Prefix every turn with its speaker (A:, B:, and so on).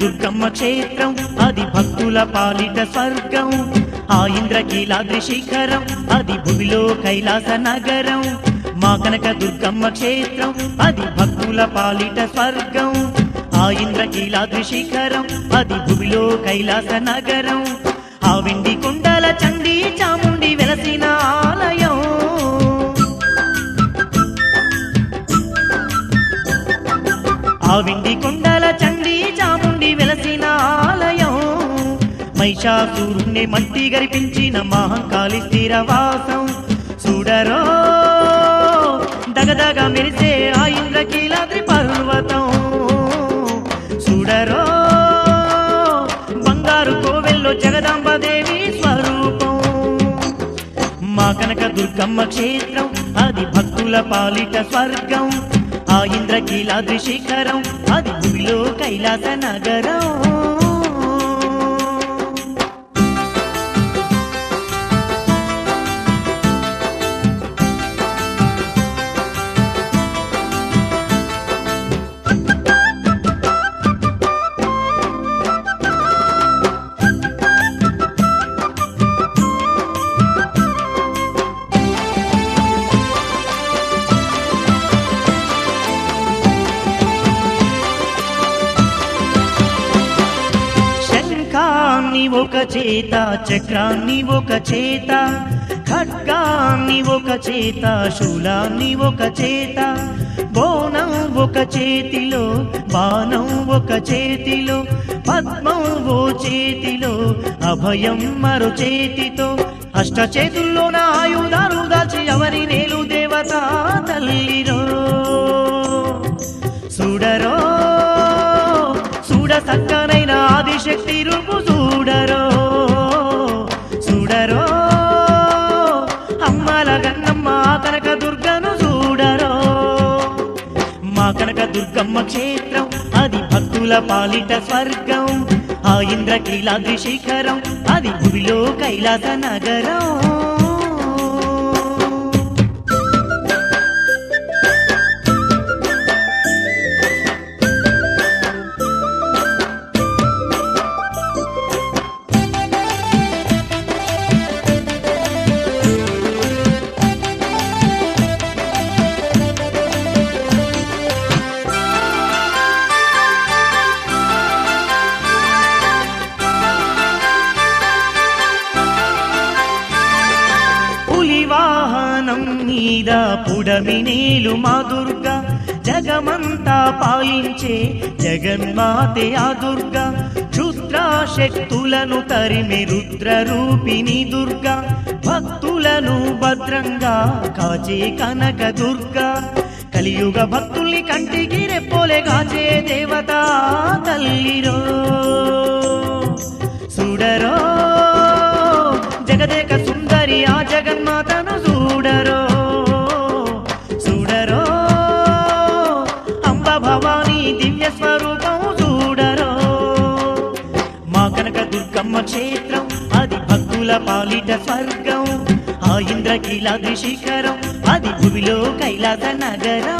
A: దుర్గమ్మ క్షేత్రం అది భక్తుల పాలిట స్వర్గం ఆ ఇంద్రకీలాద్రి శిఖరం అది భూమిలో కైలాస నగరం మా కనక దుర్గమ్మ క్షేత్రం అది భక్తుల పాలిట స్వర్గం ఆ ఇంద్రకీలాద్రి శిఖరం అది భూమిలో కైలాస నగరం ఆ వెండి కొండల చండీ చాముండి వెలసిన ఆలయం ఆ వెండి కొండల చండీ చాముండి వెలసిన ఆలయం మహిషాసురుణ్ణి మట్టి గరిపించిన మహంకాళి స్థిరవాసం చూడరో దగదగ మెరిసే ఆ ఇంద్రకీలాద్రి పర్వతం చూడరో బంగారు కోవెల్లో జగదాంబదేవి స్వరూపం మా కనక దుర్గమ్మ క్షేత్రం అది భక్తుల పాలిట స్వర్గం ఆ ఇంద్రకీలాద్రి శిఖరం అది భూమిలో కైలాస నగరం ఒక చేత చక్రాన్ని ఒక చేత ఖడ్గాన్ని ఒక చేత శూలాన్ని ఒక చేత బోనం ఒక చేతిలో బాణం ఒక చేతిలో పద్మం ఓ చేతిలో అభయం మరో చేతితో అష్ట చేతుల్లోన ఆయుధాలు దాల్చి ఎవరి నేలు దేవత తల్లిరో చూడరో చూడ సక్కనైన ఆదిశక్తి రూపు చూడరో చూడరో అమ్మల గన్నమ్మ కనక దుర్గను చూడరో మా కనక దుర్గమ్మ క్షేత్రం అది భక్తుల పాలిట స్వర్గం ఆ ఇంద్రకీలాద్రి శిఖరం అది భూమిలో కైలాస నగరం మీద పుడమినేలు మా దుర్గా జగమంతా పాలించే జగన్మాతే ఆ దుర్గా క్షుద్ర శక్తులను తరిమి రుద్ర రూపిణి దుర్గా భక్తులను భద్రంగా కాచే కనక దుర్గా కలియుగ భక్తుల్ని కంటికి రెప్పోలే కాచే దేవత తల్లిరో చూడరో జగదేక సుందరి ఆ జగన్మాతను చూడరో చూడరో అంబ భవానీ దివ్య స్వరూపం చూడరో మా కనక దుర్గమ్మ క్షేత్రం అది భక్తుల పాలిట స్వర్గం ఆ ఇంద్రకీలాద్రి శిఖరం అది భూమిలో కైలాస నగరం